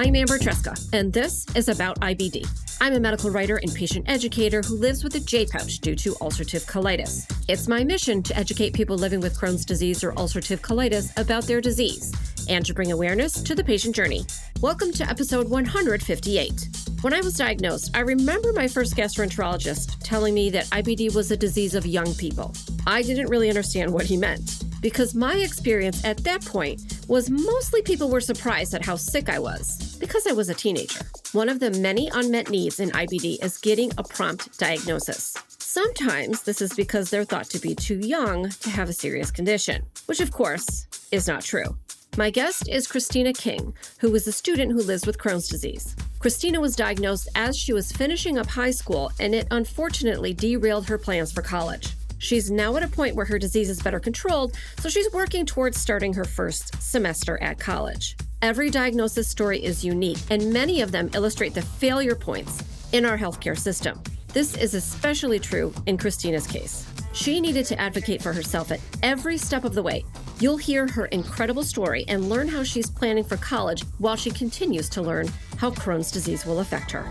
I'm Amber Tresca, and this is About IBD. I'm a medical writer and patient educator who lives with a J-pouch due to ulcerative colitis. It's my mission to educate people living with Crohn's disease or ulcerative colitis about their disease and to bring awareness to the patient journey. Welcome to episode 158. When I was diagnosed, I remember my first gastroenterologist telling me that IBD was a disease of young people. I didn't really understand what he meant, because my experience at that point was mostly people were surprised at how sick I was, because I was a teenager. One of the many unmet needs in IBD is getting a prompt diagnosis. Sometimes this is because they're thought to be too young to have a serious condition, which of course is not true. My guest is Christina King, who is a student who lives with Crohn's disease. Christina was diagnosed as she was finishing up high school, and it unfortunately derailed her plans for college. She's now at a point where her disease is better controlled, so she's working towards starting her first semester at college. Every diagnosis story is unique, and many of them illustrate the failure points in our healthcare system. This is especially true in Christina's case. She needed to advocate for herself at every step of the way. You'll hear her incredible story and learn how she's planning for college while she continues to learn how Crohn's disease will affect her.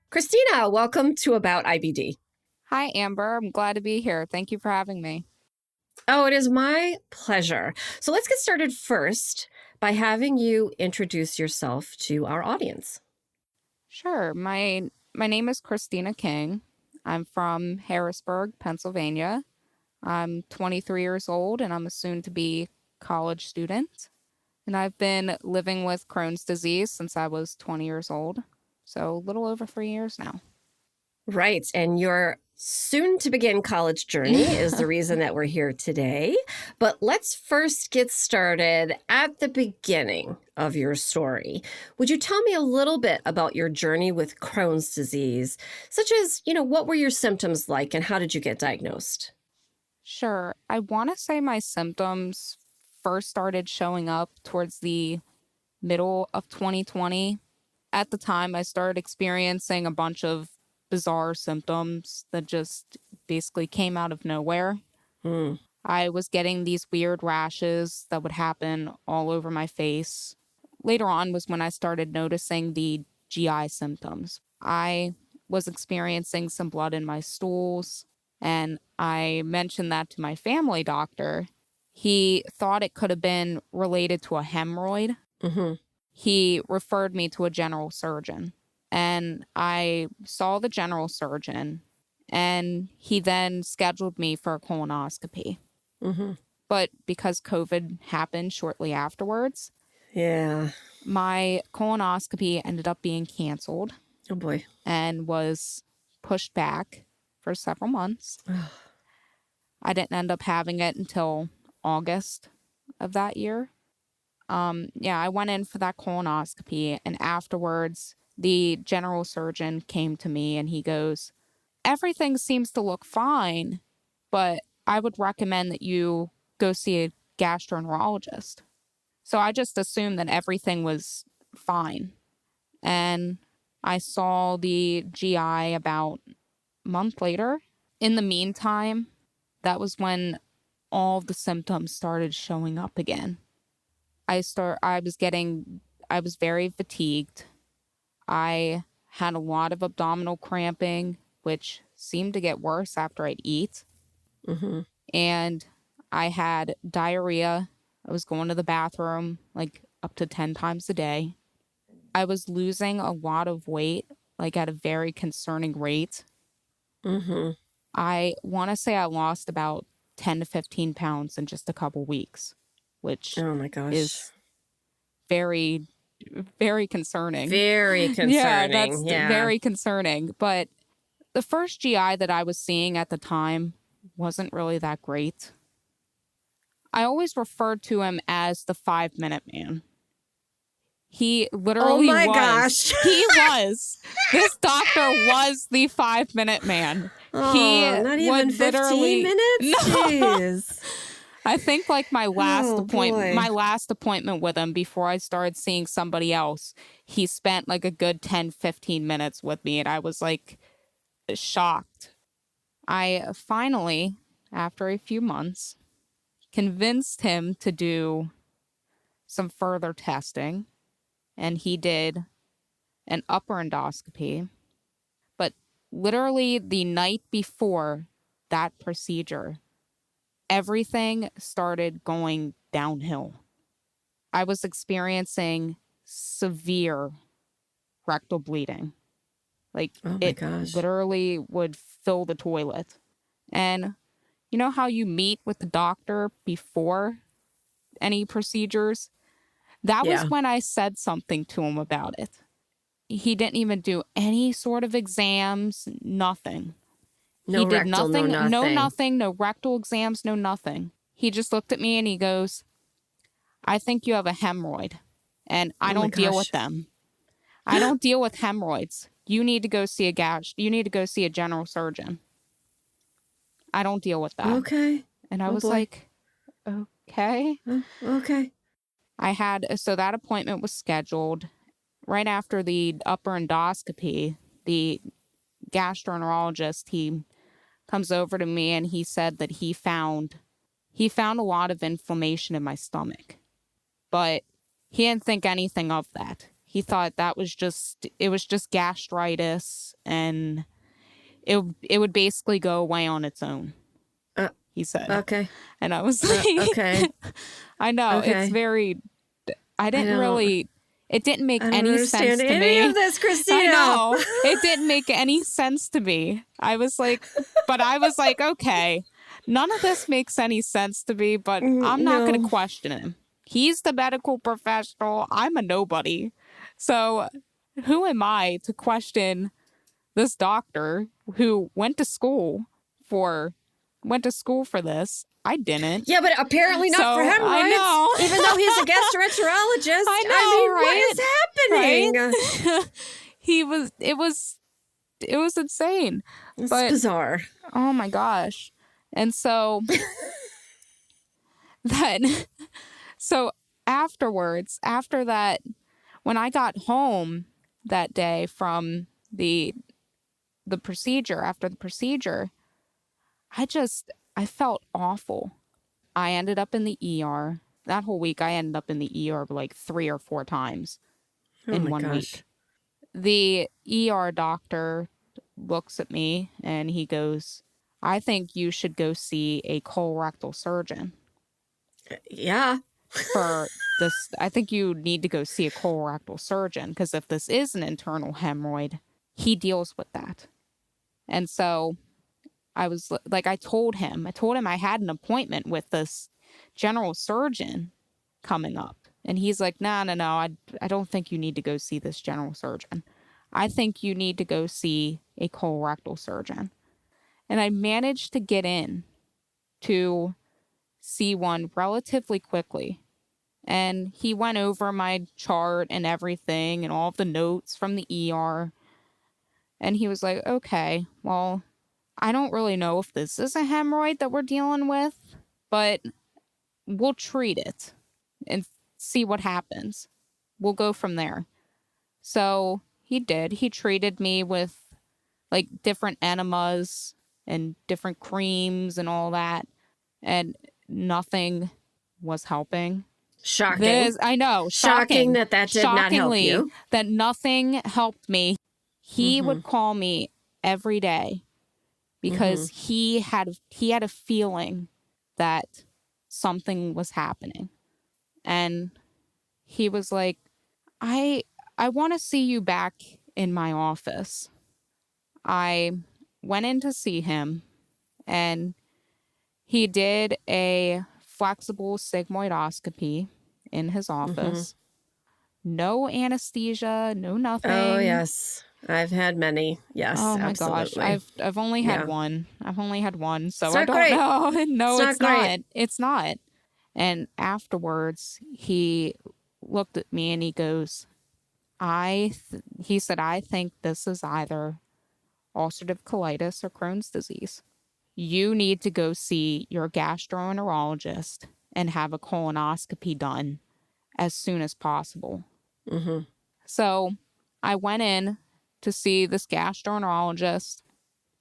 Christina, welcome to About IBD. Hi, Amber. I'm glad to be here. Thank you for having me. Oh, it is my pleasure. So let's get started first by having you introduce yourself to our audience. Sure. My name is Christina King. I'm from Harrisburg, Pennsylvania. I'm 23 years old, and I'm a soon-to-be college student. And I've been living with Crohn's disease since I was 20 years old. So a little over 3 years now. Right. And your soon-to-begin college journey is the reason that we're here today. But let's first get started at the beginning of your story. Would you tell me a little bit about your journey with Crohn's disease, such as, what were your symptoms like and how did you get diagnosed? Sure. I want to say my symptoms first started showing up towards the middle of 2020. At the time, I started experiencing a bunch of bizarre symptoms that just basically came out of nowhere. I was getting these weird rashes that would happen all over my face. Later on was when I started noticing the GI symptoms. I was experiencing some blood in my stools, and I mentioned that to my family doctor. He thought it could have been related to a hemorrhoid. He referred me to a general surgeon, and I saw the general surgeon, and he then scheduled me for a colonoscopy. But because COVID happened shortly afterwards, my colonoscopy ended up being canceled. Oh boy. And was pushed back for several months. I didn't end up having it until August of that year. I went in for that colonoscopy, and afterwards, the general surgeon came to me and he goes, "Everything seems to look fine, but I would recommend that you go see a gastroenterologist." So I just assumed that everything was fine. And I saw the GI about a month later. In the meantime, that was when all the symptoms started showing up again. I was very fatigued. I had a lot of abdominal cramping, which seemed to get worse after I'd eat. And I had diarrhea. I was going to the bathroom like up to 10 times a day. I was losing a lot of weight, like at a very concerning rate. I want to say I lost about 10 to 15 pounds in just a couple weeks, which is very, very concerning. Very concerning. Yeah, that's very concerning. But the first GI that I was seeing at the time wasn't really that great. I always referred to him as the 5-minute man. He literally was. Oh my gosh. He was. This doctor was the 5-minute man. Oh, not even 15 minutes? No. Jeez. I think like my last appointment with him before I started seeing somebody else, he spent like a good 10, 15 minutes with me, and I was like shocked. I finally, after a few months, convinced him to do some further testing, and he did an upper endoscopy. But literally the night before that procedure, everything started going downhill. I was experiencing severe rectal bleeding. Like, Oh my it gosh. literally would fill the toilet. And you know how you meet with the doctor before any procedures? That was Yeah. when I said something to him about it. He didn't even do any sort of exams, nothing. No He did rectal, no nothing, nothing. no rectal exams, no nothing. He just looked at me and he goes, I think you have a hemorrhoid, and I Oh my don't deal with gosh. them. I don't deal with hemorrhoids. You need to go see you need to go see a general surgeon. I don't deal with that. Okay. And I Oh was boy. like, okay. Okay. So that appointment was scheduled right after the upper endoscopy. The gastroenterologist, he comes over to me and he said that he found a lot of inflammation in my stomach, but he didn't think anything of that. He thought it was just gastritis, and it would basically go away on its own, Uh, he said. okay. And I was like, Okay. I know, Okay. it's very, I it didn't make don't any sense understand to any me. of this, Christina. I know. It didn't make any sense to me. I was like, okay, none of this makes any sense to me, but I'm not going to No. question him. He's the medical professional. I'm a nobody. So who am I to question this doctor who went to school for this? I didn't. Yeah, but apparently not So, for hemorrhoids. I know. Even though he's a gastroenterologist. I know, I mean, right? what is happening? It was insane. It's But bizarre. oh my gosh. And so afterwards, after that, when I got home that day from the procedure, after the procedure, I felt awful. I ended up in the ER. That whole week, I ended up in the ER like 3 or 4 times in 1 week. The ER doctor looks at me and he goes, I think you should go see a colorectal surgeon. Yeah. For this, I think you need to go see a colorectal surgeon, because if this is an internal hemorrhoid, he deals with that. And so I was like, I told him I had an appointment with this general surgeon coming up. And he's like, no, I don't think you need to go see this general surgeon. I think you need to go see a colorectal surgeon. And I managed to get in to see one relatively quickly. And he went over my chart and everything and all of the notes from the ER. And he was like, okay, well, I don't really know if this is a hemorrhoid that we're dealing with, but we'll treat it and see what happens. We'll go from there. So he did. He treated me with like different enemas and different creams and all that. And nothing was helping. Shocking. I know. Shocking that did not help you. That nothing helped me. He would call me every day because he had a feeling that something was happening. And he was like, I want to see you back in my office. I went in to see him, and he did a flexible sigmoidoscopy in his office. No anesthesia, no nothing. Oh, yes. I've had many. Yes, oh my absolutely. gosh. I've only had one. So It's I not don't great. know. No, It's not great. It's not. And afterwards, he looked at me and he goes, he said, I think this is either ulcerative colitis or Crohn's disease. You need to go see your gastroenterologist and have a colonoscopy done as soon as possible. So I went in to see this gastroenterologist.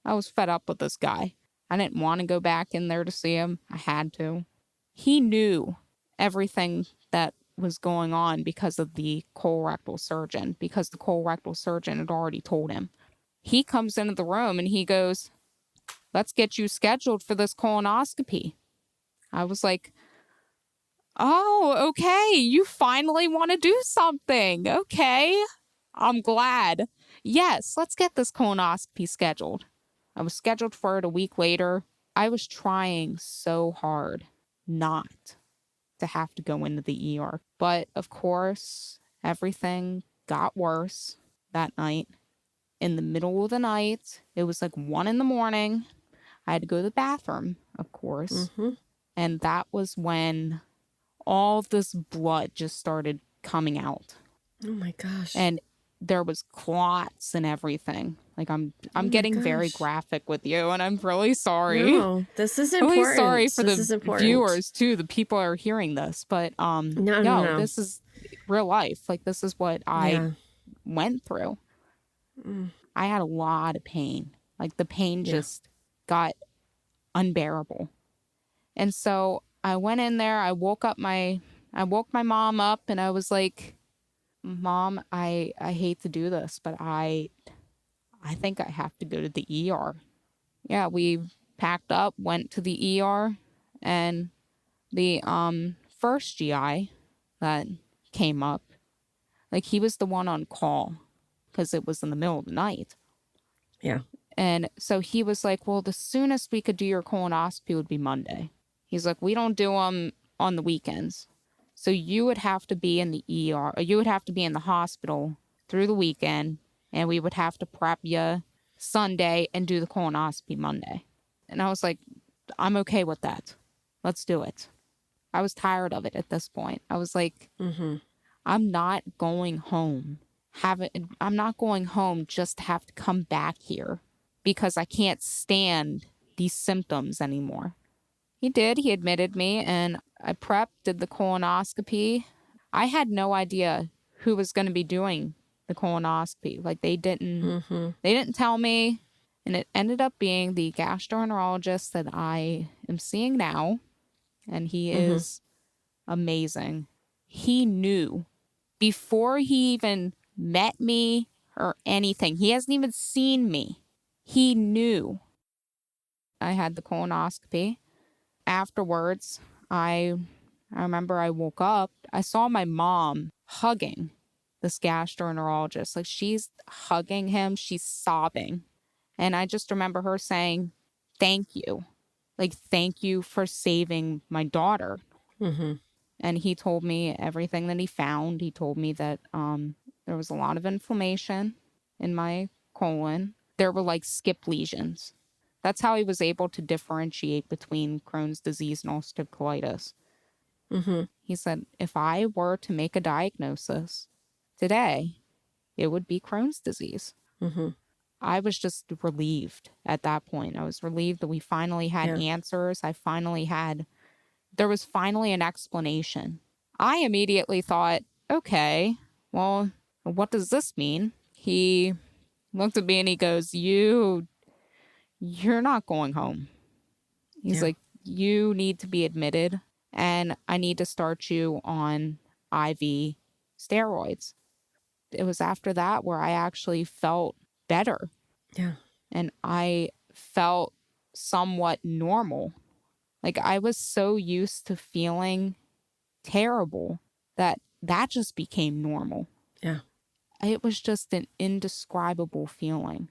I was fed up with this guy. I didn't want to go back in there to see him. I had to. He knew everything that was going on because of the colorectal surgeon, because the colorectal surgeon had already told him. He comes into the room and he goes, "Let's get you scheduled for this colonoscopy." I was like, "Oh, okay. You finally want to do something. Okay. I'm glad. Yes, let's get this colonoscopy scheduled." I was scheduled for it a week later. I was trying so hard not to have to go into the ER. But of course, everything got worse that night. In the middle of the night, it was like 1 a.m. I had to go to the bathroom, of course. And that was when all this blood just started coming out. Oh my gosh. And there was clots and everything. Like I'm getting very graphic with you, and I'm really sorry. No, this is important. Really sorry for the viewers too. The people are hearing this, but no, this is real life. Like this is what I went through. I had a lot of pain. Like the pain just got unbearable. And so I went in there, I woke my mom up, and I was like, "Mom, I hate to do this, but I think I have to go to the ER." Yeah, we packed up, went to the ER, and the first GI that came up, like he was the one on call because it was in the middle of the night. Yeah. And so he was like, "Well, the soonest we could do your colonoscopy would be Monday." He's like, "We don't do them on the weekends. So you would have to be in the ER, or you would have to be in the hospital through the weekend, and we would have to prep you Sunday and do the colonoscopy Monday." And I was like, "I'm okay with that. Let's do it." I was tired of it at this point. I was like, I'm not going home. I'm not going home just to have to come back here because I can't stand these symptoms anymore. He did. He admitted me, and I prepped, did the colonoscopy. I had no idea who was going to be doing the colonoscopy. Like they didn't tell me, and it ended up being the gastroenterologist that I am seeing now, and he is amazing. He knew before he even met me or anything. He hasn't even seen me. He knew. I had the colonoscopy. Afterwards, I remember I woke up. I saw my mom hugging this gastroenterologist. Like she's hugging him. She's sobbing. And I just remember her saying, "Thank you. Like, thank you for saving my daughter." And he told me everything that he found. He told me that there was a lot of inflammation in my colon. There were like skip lesions. That's how he was able to differentiate between Crohn's disease and ulcerative colitis. He said, if I were to make a diagnosis today, it would be Crohn's disease. I was just relieved at that point. I was relieved that we finally had answers. There was finally an explanation. I immediately thought, okay, well, what does this mean? He looked at me and he goes, you're not going home. He's like, you need to be admitted and I need to start you on IV steroids. It was after that where I actually felt better. Yeah. And I felt somewhat normal. Like I was so used to feeling terrible that just became normal. Yeah. It was just an indescribable feeling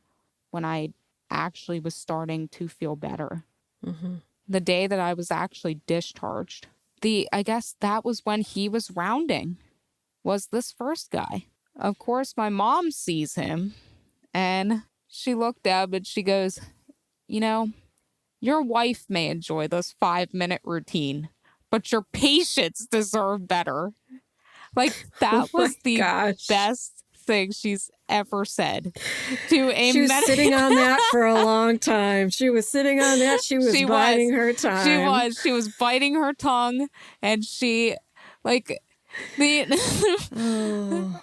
when I actually was starting to feel better. The day that I was actually discharged, I guess that was when he was rounding, was this first guy. Of course, my mom sees him and she looked up and she goes, your wife may enjoy this 5-minute routine, but your patients deserve better. Like that was the best thing she's ever said to a She was sitting on that for a long time. She was sitting on that. She was biding her time. She was biting her tongue, and she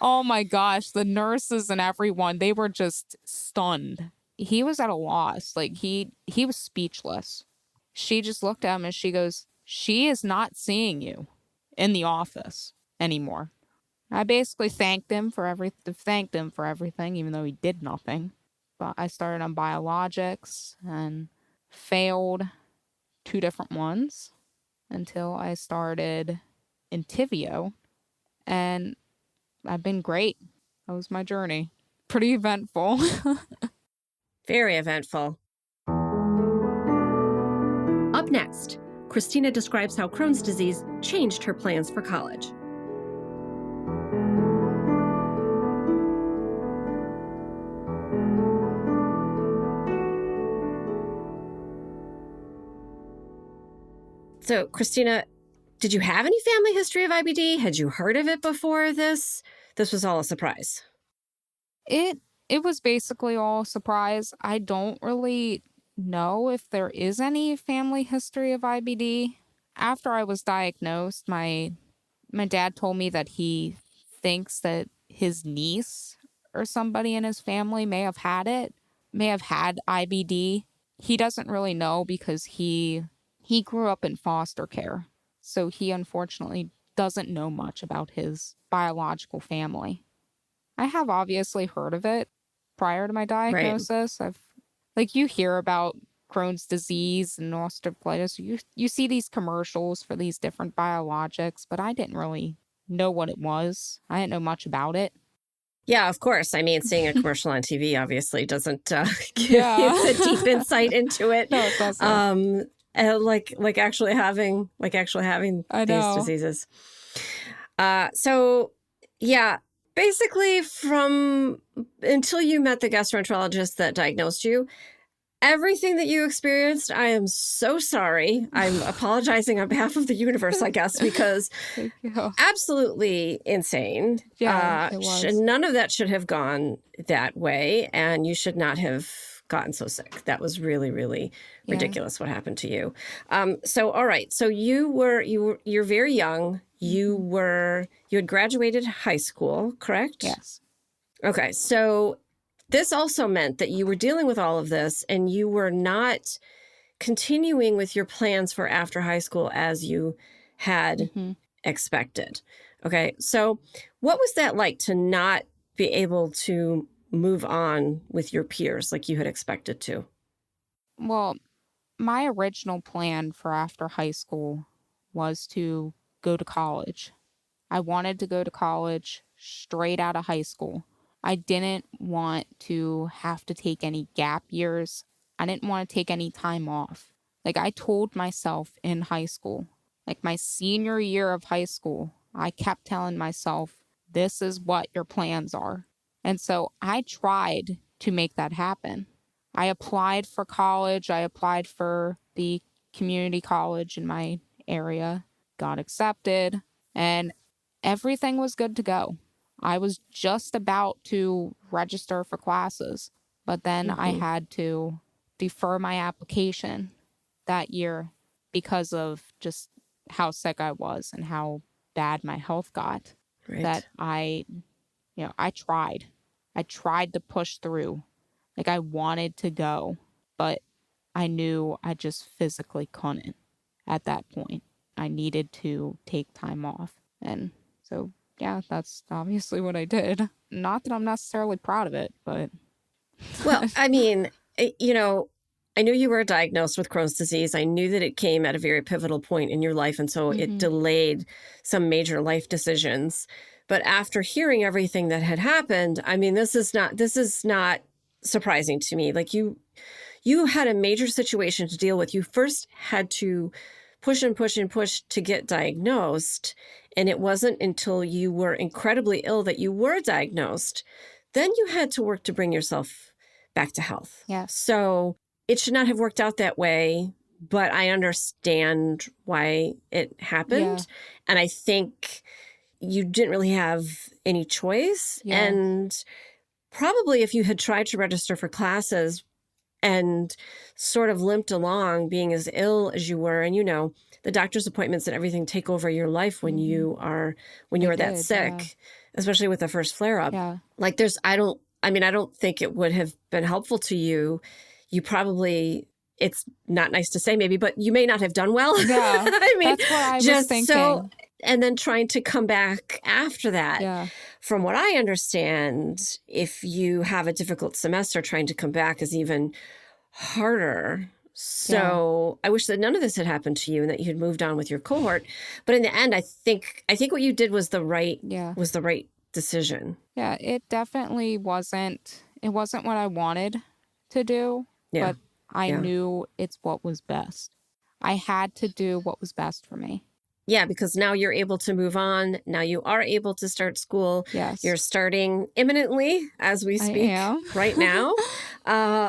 oh my gosh, the nurses and everyone, they were just stunned. He was at a loss. Like he was speechless. She just looked at him and she goes, she is not seeing you in the office. anymore. I basically thanked him for everything, even though he did nothing. But I started on biologics and failed 2 different ones until I started Entivio, and I've been great. That was my journey. Pretty eventful. Very eventful. Up next, Christina describes how Crohn's disease changed her plans for college. So, Christina, did you have any family history of IBD? Had you heard of it before this? This was all a surprise. It was basically all a surprise. I don't really know if there is any family history of IBD. After I was diagnosed, my dad told me that he thinks that his niece or somebody in his family may have had IBD. He doesn't really know because he grew up in foster care. So he unfortunately doesn't know much about his biological family. I have obviously heard of it prior to my diagnosis. Right. You hear about Crohn's disease and ulcerative colitis. You see these commercials for these different biologics, but I didn't really know what it was. I didn't know much about it. Yeah, of course. I mean, seeing a commercial on TV obviously doesn't give you a deep insight into it. No, it doesn't. Like actually having these diseases. So yeah, basically from until you met the gastroenterologist that diagnosed you, everything that you experienced, I am so sorry. I'm apologizing on behalf of the universe, I guess, because absolutely insane. Yeah, it was. None of that should have gone that way, and you should not have gotten so sick. That was really, really ridiculous what happened to you. So, all right. So you're very young. You had graduated high school, correct? Yes. Okay. So this also meant that you were dealing with all of this and you were not continuing with your plans for after high school as you had expected. Okay. So what was that like to not be able to move on with your peers like you had expected to? Well, my original plan for after high school was to go to college. I wanted to go to college straight out of high school. I didn't want to have to take any gap years. I didn't want to take any time off. I told myself in high school, my senior year of high school, I kept telling myself, this is what your plans are. And so I tried to make that happen. I applied for college. I applied for the community college in my area, got accepted, and everything was good to go. I was just about to register for classes, but then I had to defer my application that year because of just how sick I was and how bad my health got. Right. That I tried. I tried to push through. I wanted to go, but I knew I just physically couldn't at that point. I needed to take time off. And so, yeah, that's obviously what I did. Not that I'm necessarily proud of it, but... Well, I mean, I knew you were diagnosed with Crohn's disease. I knew that it came at a very pivotal point in your life, and so it delayed some major life decisions. But after hearing everything that had happened, I mean, this is not surprising to me. You had a major situation to deal with. You first had to push and push and push to get diagnosed. And it wasn't until you were incredibly ill that you were diagnosed. Then you had to work to bring yourself back to health. Yeah. So it should not have worked out that way, but I understand why it happened. Yeah. And I think you didn't really have any choice. Yeah. And probably if you had tried to register for classes and sort of limped along being as ill as you were, and the doctor's appointments and everything take over your life when you are that sick, especially with the first flare up. Yeah. I don't think it would have been helpful to you. You probably, it's not nice to say maybe, but you may not have done well. Yeah. I mean, that's what I was just thinking. so and then trying to come back after that. Yeah. From what I understand, if you have a difficult semester, trying to come back is even harder. So I wish that none of this had happened to you and that you had moved on with your cohort. But in the end, I think what you did was the right decision. Yeah, it definitely wasn't. It wasn't what I wanted to do, Yeah. but I knew it's what was best. I had to do what was best for me. Yeah, because now you're able to move on. Now you are able to start school. Yes. You're starting imminently as we speak right now.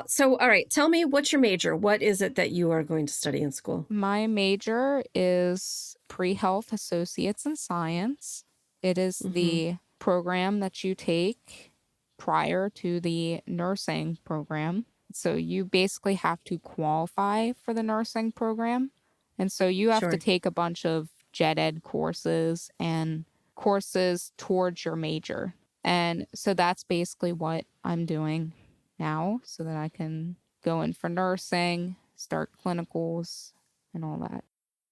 So, all right, tell me, what's your major? What is it that you are going to study in school? My major is Pre-Health Associates in Science. It is the program that you take prior to the nursing program. So you basically have to qualify for the nursing program. And so you have to take a bunch of gen ed courses and courses towards your major. And so that's basically what I'm doing now so that I can go in for nursing, start clinicals, and all that.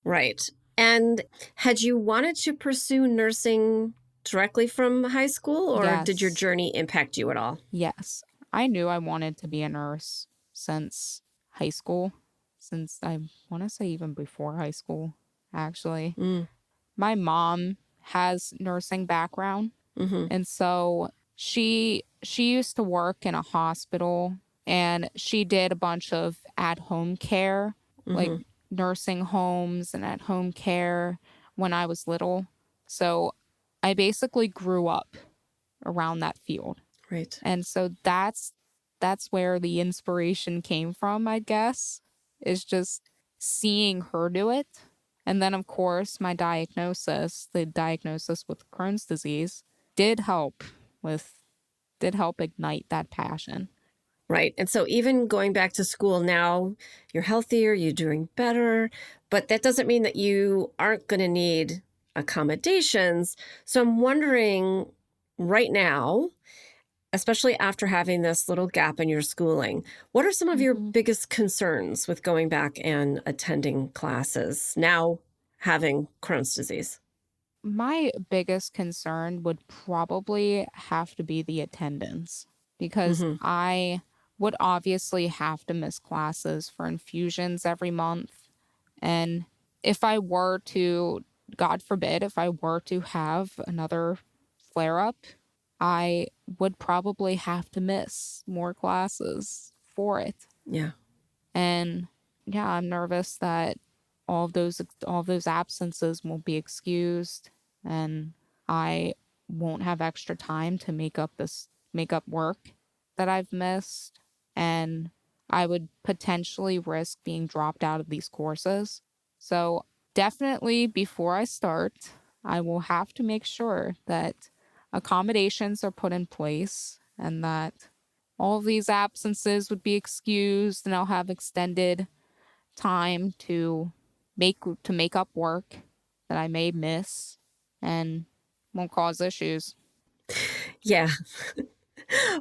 Right. And had you wanted to pursue nursing directly from high school, or did your journey impact you at all? Yes. I knew I wanted to be a nurse since high school, since I want to say even before high school, actually. My mom has nursing background, and so she used to work in a hospital, and she did a bunch of at-home care, like nursing homes and at-home care when I was little. So I basically grew up around that field. Right. And so that's where the inspiration came from, I guess, is just seeing her do it. And then, of course, the diagnosis with Crohn's disease did help ignite that passion. Right. And so even going back to school now, you're healthier, you're doing better, but that doesn't mean that you aren't going to need accommodations. So I'm wondering right now, especially after having this little gap in your schooling, what are some of your biggest concerns with going back and attending classes now having Crohn's disease? My biggest concern would probably have to be the attendance, because I would obviously have to miss classes for infusions every month. And if I were to, God forbid, if I were to have another flare-up, I would probably have to miss more classes for it. Yeah. And yeah, I'm nervous that all of those absences won't be excused, and I won't have extra time to make up work that I've missed, and I would potentially risk being dropped out of these courses. So definitely before I start, I will have to make sure that accommodations are put in place and that all of these absences would be excused, and I'll have extended time to make up work that I may miss and won't cause issues. Yeah.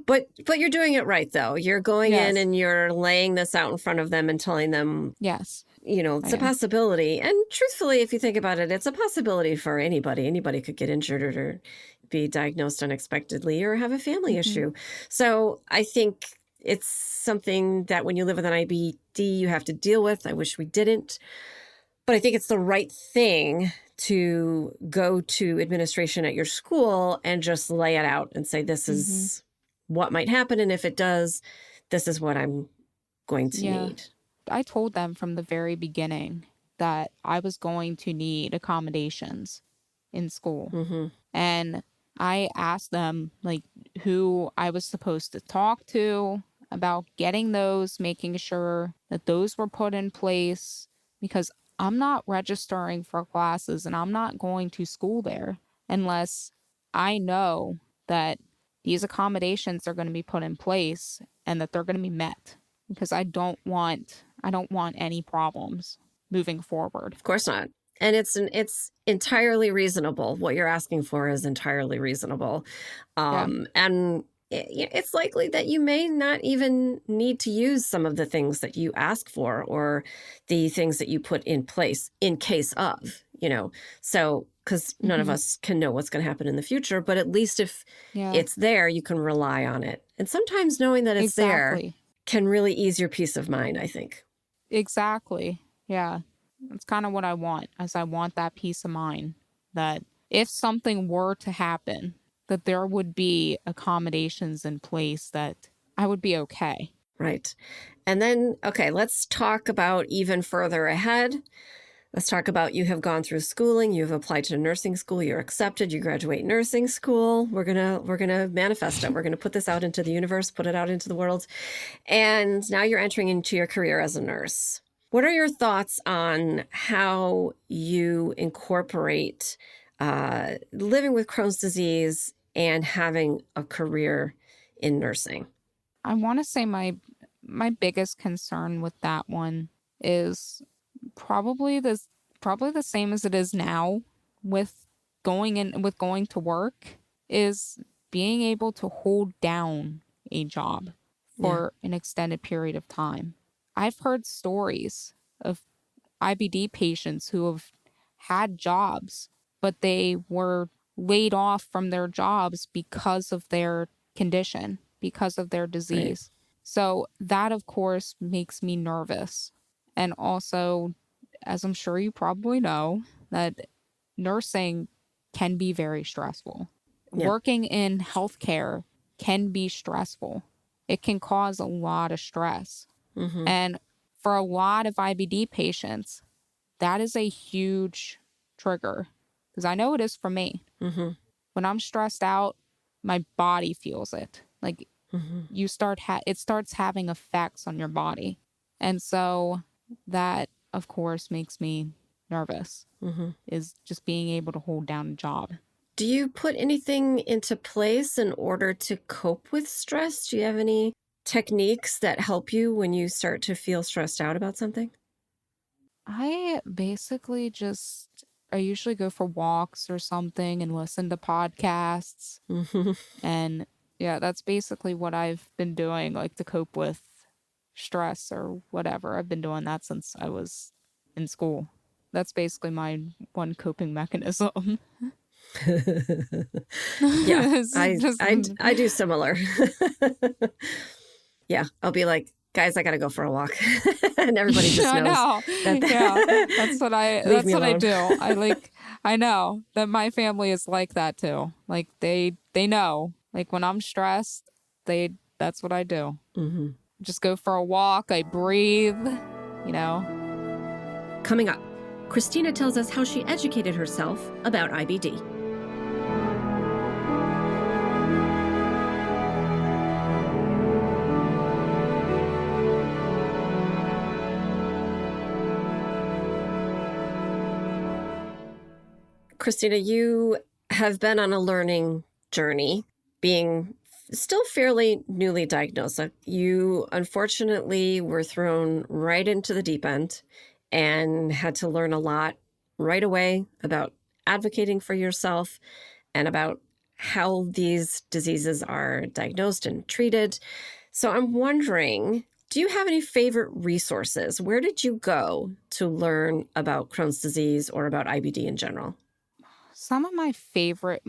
But you're doing it right, though. You're going in and you're laying this out in front of them and telling them, yes, it's a possibility. And truthfully, if you think about it, it's a possibility for anybody. Anybody could get injured or be diagnosed unexpectedly or have a family issue. So I think it's something that when you live with an IBD, you have to deal with. I wish we didn't. But I think it's the right thing to go to administration at your school and just lay it out and say, this is what might happen. And if it does, this is what I'm going to need. I told them from the very beginning that I was going to need accommodations in school. And I asked them who I was supposed to talk to about getting those, making sure that those were put in place, because I'm not registering for classes and I'm not going to school there unless I know that these accommodations are going to be put in place and that they're going to be met, because I don't want any problems moving forward. Of course not. And it's entirely reasonable. What you're asking for is entirely reasonable. And it's likely that you may not even need to use some of the things that you ask for or the things that you put in place in case of. So, because none of us can know what's going to happen in the future, but at least if it's there, you can rely on it. And sometimes knowing that it's there can really ease your peace of mind, I think. Exactly. Yeah. That's kind of what I want, as I want that peace of mind that if something were to happen, that there would be accommodations in place that I would be okay. Right. And then, okay, let's talk about even further ahead. Let's talk about you have gone through schooling, you've applied to nursing school, you're accepted, you graduate nursing school. We're gonna manifest it. We're gonna put this out into the universe, put it out into the world. And now you're entering into your career as a nurse. What are your thoughts on how you incorporate living with Crohn's disease and having a career in nursing? I want to say my biggest concern with that one is probably the same as it is now with going to work, is being able to hold down a job for an extended period of time. I've heard stories of IBD patients who have had jobs, but they were laid off from their jobs because of their condition, because of their disease. Right. So that, of course, makes me nervous. And also, as I'm sure you probably know, that nursing can be very stressful. Yeah. Working in healthcare can be stressful. It can cause a lot of stress. And for a lot of IBD patients, that is a huge trigger, because I know it is for me. When I'm stressed out, my body feels it. Like it starts having effects on your body. And so that, of course, makes me nervous, is just being able to hold down a job. Do you put anything into place in order to cope with stress? Do you have any techniques that help you when you start to feel stressed out about something? I basically I usually go for walks or something and listen to podcasts. And yeah, that's basically what I've been doing, like to cope with stress or whatever. I've been doing that since I was in school. That's basically my one coping mechanism. Yeah, I do similar. Yeah, I'll be like, guys, I gotta go for a walk, and everybody just knows. I know. Yeah, that's what I do. I know that my family is like that too. Like they know. Like when I'm stressed, that's what I do. Just go for a walk. I breathe. Coming up, Christina tells us how she educated herself about IBD. Christina, you have been on a learning journey, being still fairly newly diagnosed. You unfortunately were thrown right into the deep end and had to learn a lot right away about advocating for yourself and about how these diseases are diagnosed and treated. So I'm wondering, do you have any favorite resources? Where did you go to learn about Crohn's disease or about IBD in general? Some of my favorite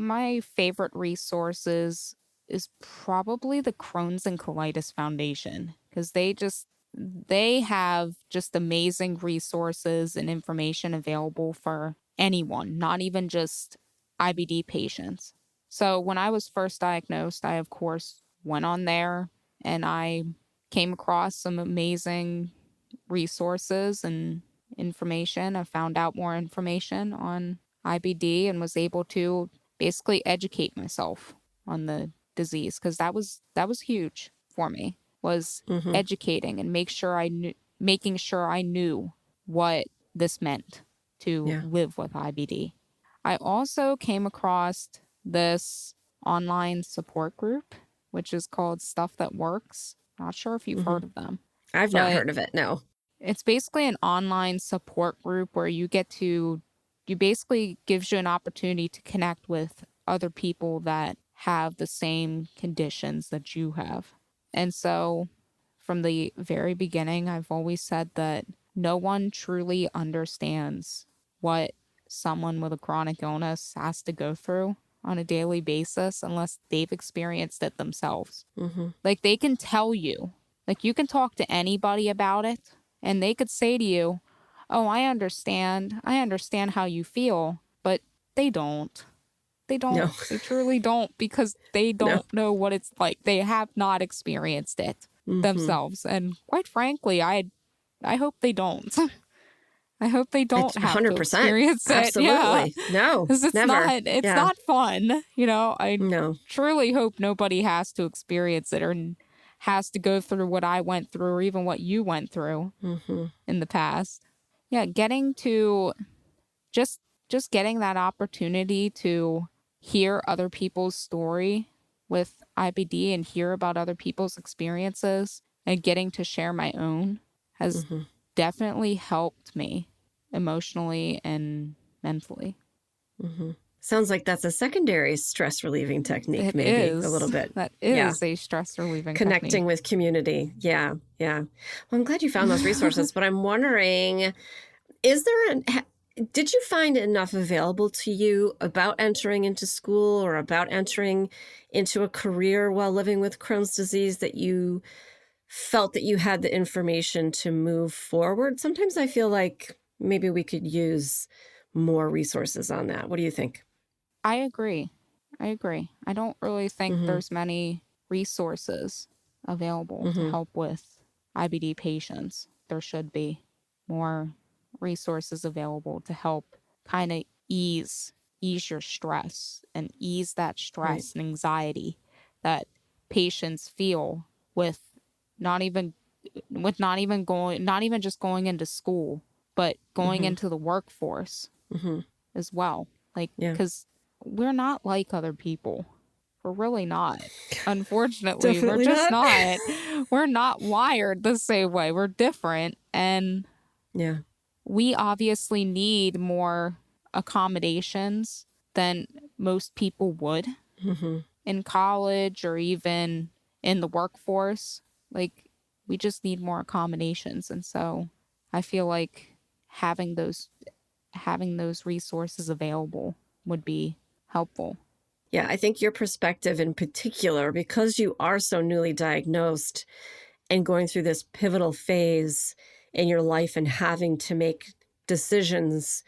resources is probably the Crohn's and Colitis Foundation, because they have just amazing resources and information available for anyone, not even just IBD patients. So when I was first diagnosed, I of course went on there and I came across some amazing resources and information. I found out more information on IBD and was able to basically educate myself on the disease, because that was huge for me, was educating and making sure I knew what this meant to live with IBD. I also came across this online support group, which is called Stuff That Works. Not sure if you've heard of them. I've not heard of it, no. It's basically an online support group where you basically gives you an opportunity to connect with other people that have the same conditions that you have. And so from the very beginning, I've always said that no one truly understands what someone with a chronic illness has to go through on a daily basis unless they've experienced it themselves. Mm-hmm. Like, they can tell you, like, you can talk to anybody about it and they could say to you, oh, I understand how you feel, but they don't. They No, don't. They truly don't, because they no. don't know what it's like. They have not experienced it Mm-hmm. themselves. And quite frankly, I hope they don't. I hope they don't It's have to 100%. experience it. Yeah. Absolutely. No, Because never. it's Yeah. not fun. I No. truly hope nobody has to experience it or has to go through what I went through or even what you went through Mm-hmm. in the past. Yeah, getting to just getting that opportunity to hear other people's story with IBD and hear about other people's experiences and getting to share my own has Mm-hmm. definitely helped me emotionally and mentally. Mm-hmm. Sounds like that's a secondary stress relieving technique, It maybe a little is. bit. That Yeah. is a stress relieving Connecting technique. with community. Yeah. Yeah. Well, I'm glad you found those resources, but I'm wondering, did you find enough available to you about entering into school or about entering into a career while living with Crohn's disease that you felt that you had the information to move forward? Sometimes I feel like maybe we could use more resources on that. What do you think? I agree. I don't really think Mm-hmm. there's many resources available to Mm-hmm. help with IBD patients. There should be more resources available to help kind of ease your stress and ease that Right. stress and anxiety that patients feel with not even not even just going into school, but going Mm-hmm. into the workforce Mm-hmm. as well. Like, Yeah. because we're not like other people. We're really not. Unfortunately, we're Definitely just not. not. We're not wired the same way. We're different. And Yeah. we obviously need more accommodations than most people would Mm-hmm. in college or even in the workforce. Like, we just need more accommodations. And so I feel like having those resources available would be helpful. Yeah, I think your perspective in particular, because you are so newly diagnosed and going through this pivotal phase in your life and having to make decisions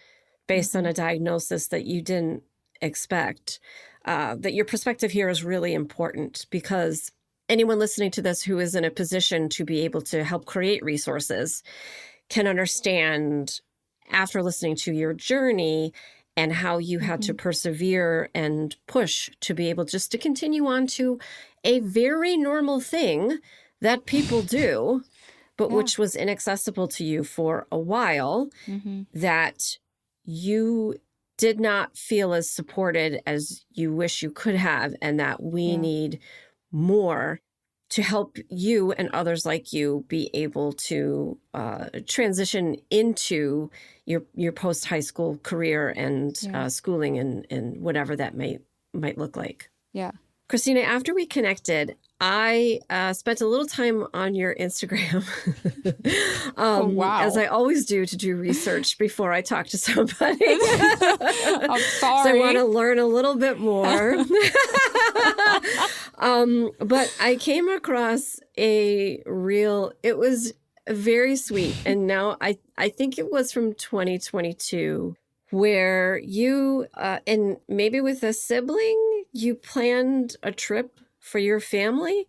based on a diagnosis that you didn't expect, that your perspective here is really important, because anyone listening to this who is in a position to be able to help create resources can understand, after listening to your journey and how you had to persevere and push to be able just to continue on to a very normal thing that people do, but Yeah. which was inaccessible to you for a while, that you did not feel as supported as you wish you could have, and that we need more to help you and others like you be able to transition into your post-high school career and schooling and whatever that might look like. Yeah. Christina, after we connected, I spent a little time on your Instagram, Oh, wow. as I always do, to do research before I talk to somebody. I'm sorry. So I want to learn a little bit more. But I came across it was very sweet. And now I think it was from 2022, where you, and maybe with a sibling, you planned a trip for your family.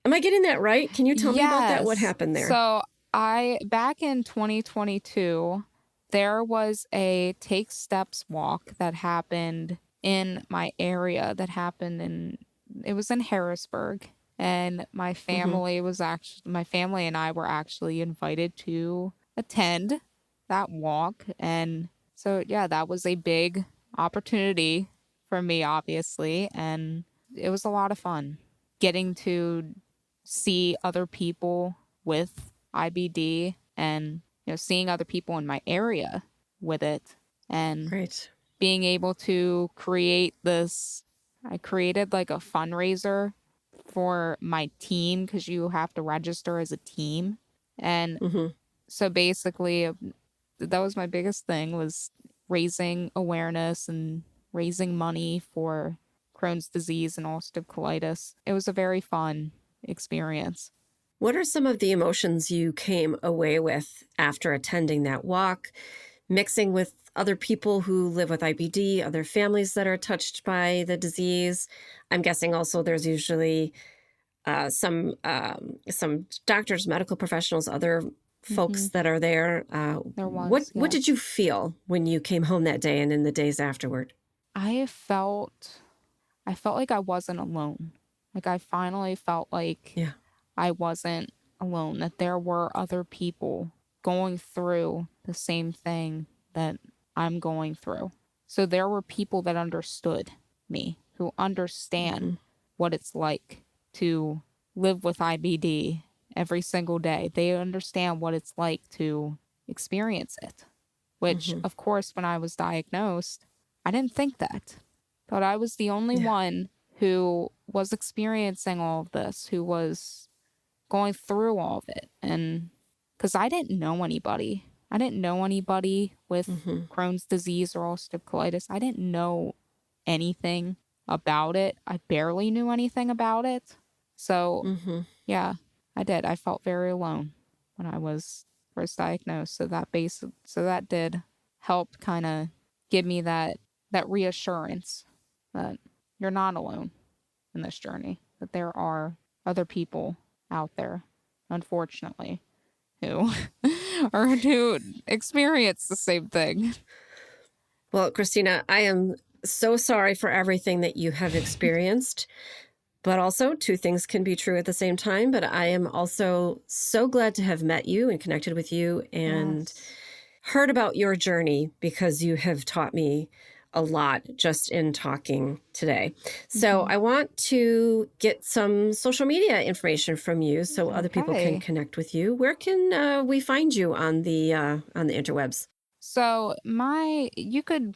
Am I getting that right? Can you tell me about that? What happened there? So back in 2022, there was a Take Steps walk that happened in my area it was in Harrisburg. And my family and I were actually invited to attend that walk. And so, yeah, that was a big opportunity for me, obviously. And it was a lot of fun getting to see other people with IBD and, seeing other people in my area with it, and Right. being able to create this. I created like a fundraiser for my team, because you have to register as a team. And so basically, that was my biggest thing, was raising awareness and raising money for Crohn's disease and ulcerative colitis. It was a very fun experience. What are some of the emotions you came away with after attending that walk, mixing with other people who live with IBD, other families that are touched by the disease? I'm guessing also there's usually some doctors, medical professionals, other folks that are there. There was, What did you feel when you came home that day and in the days afterward? I felt like I wasn't alone. Like I finally felt like I wasn't alone, that there were other people going through the same thing that I'm going through. So there were people that understood me, who understand what it's like to live with IBD every single day. They understand what it's like to experience it, which, of course, when I was diagnosed, I didn't think that. But I was the only one who was experiencing all of this, who was going through all of it. And because I didn't know anybody. I didn't know anybody with Crohn's disease or ulcerative colitis. I didn't know anything about it. I barely knew anything about it. So, yeah, I did. I felt very alone when I was first diagnosed. So that did help kind of give me that reassurance that you're not alone in this journey, that there are other people out there, unfortunately, who experience the same thing. Well, Christina, I am so sorry for everything that you have experienced, but also two things can be true at the same time. But I am also so glad to have met you and connected with you and heard about your journey, because you have taught me a lot just in talking today. So I want to get some social media information from you so other people can connect with you. Where can we find you on the interwebs? So you could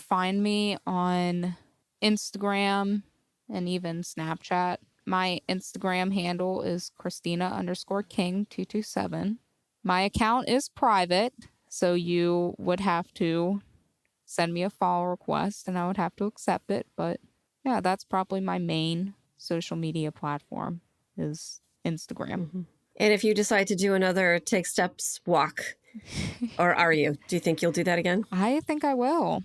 find me on Instagram and even Snapchat. My Instagram handle is Christina_King 227. My account is private, so you would have to send me a follow request and I would have to accept it. But yeah, that's probably my main social media platform is Instagram. And if you decide to do another Take Steps walk, or do you think you'll do that again? I think I will.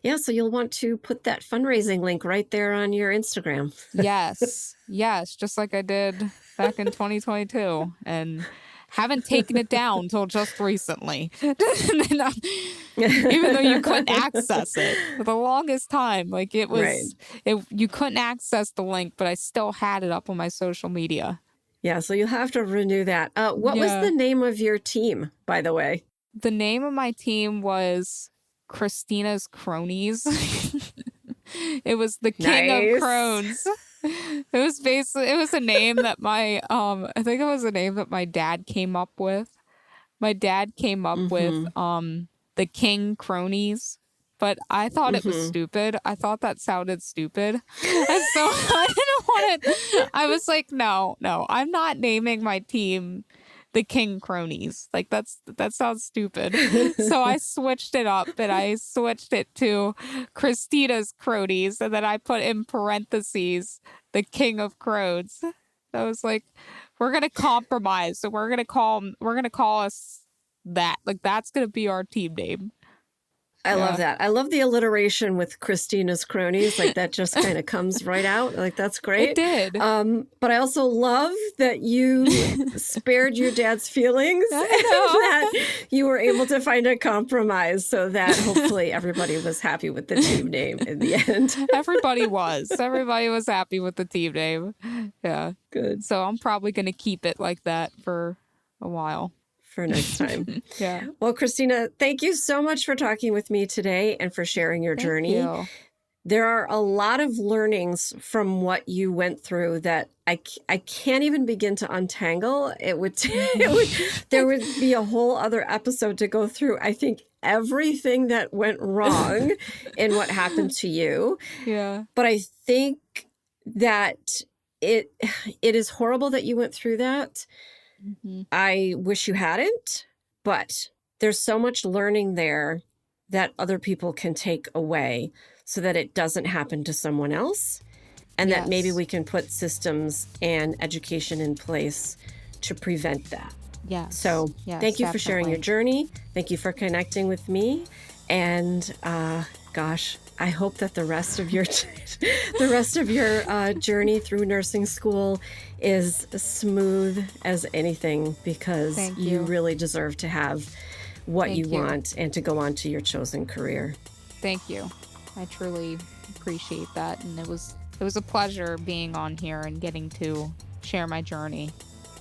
Yeah, so you'll want to put that fundraising link right there on your Instagram. Yes, just like I did back in 2022. And haven't taken it down until just recently. Even though you couldn't access it for the longest time. Like it was, you couldn't access the link, but I still had it up on my social media. Yeah, so you'll have to renew that. What was the name of your team, by the way? The name of my team was Christina's Cronies. It was the King of Crohn's. It was a name that I think it was a name that my dad came up with. My dad came up with the King Cronies, but I thought it was stupid. I thought that sounded stupid. And so I didn't want it. I was like, no, I'm not naming my team the King Cronies. Like that sounds stupid. So I switched it up and I switched it to Christina's Cronies, and then I put in parentheses the King of Crohn's. I was like, we're gonna compromise. So we're gonna call us that. Like that's gonna be our team name. I love that. I love the alliteration with Christina's Cronies. Like that just kind of comes right out. Like that's great. It did. But I also love that you spared your dad's feelings and that you were able to find a compromise so that hopefully everybody was happy with the team name in the end. Everybody was. Everybody was happy with the team name. Yeah. Good. So I'm probably going to keep it like that for a while. For next time. Yeah. Well, Christina, thank you so much for talking with me today and for sharing your journey. Thank you. There are a lot of learnings from what you went through that I can't even begin to untangle. There would be a whole other episode to go through. I think everything that went wrong in what happened to you. Yeah. But I think that it is horrible that you went through that. I wish you hadn't, but there's so much learning there that other people can take away so that it doesn't happen to someone else, and that maybe we can put systems and education in place to prevent that. Yes. So thank you for sharing your journey. Thank you for connecting with me. And gosh, I hope that the rest of your journey through nursing school is smooth as anything, because you really deserve to have what you want and to go on to your chosen career. Thank you. I truly appreciate that. And it was a pleasure being on here and getting to share my journey.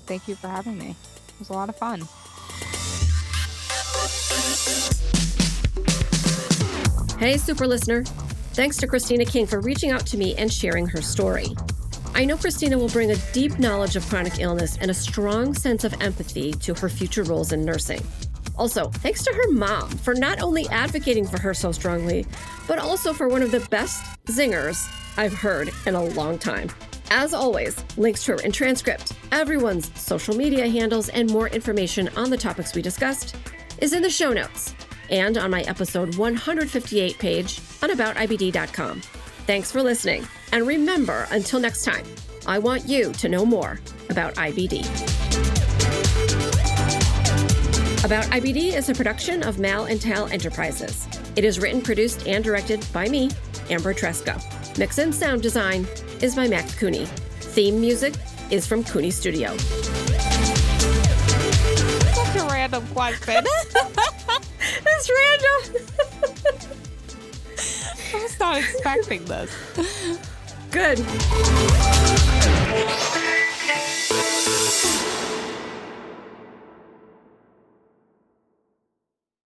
Thank you for having me. It was a lot of fun. Hey, super listener. Thanks to Christina King for reaching out to me and sharing her story. I know Christina will bring a deep knowledge of chronic illness and a strong sense of empathy to her future roles in nursing. Also, thanks to her mom for not only advocating for her so strongly, but also for one of the best zingers I've heard in a long time. As always, links to her and transcript, everyone's social media handles, and more information on the topics we discussed is in the show notes and on my episode 158 page on aboutibd.com. Thanks for listening. And remember, until next time, I want you to know more about IBD. About IBD is a production of Mal and Tal Enterprises. It is written, produced, and directed by me, Amber Tresca. Mix and sound design is by Mac Cooney. Theme music is from Cooney Studio. Such a random question. It's random. I was not expecting this. Good.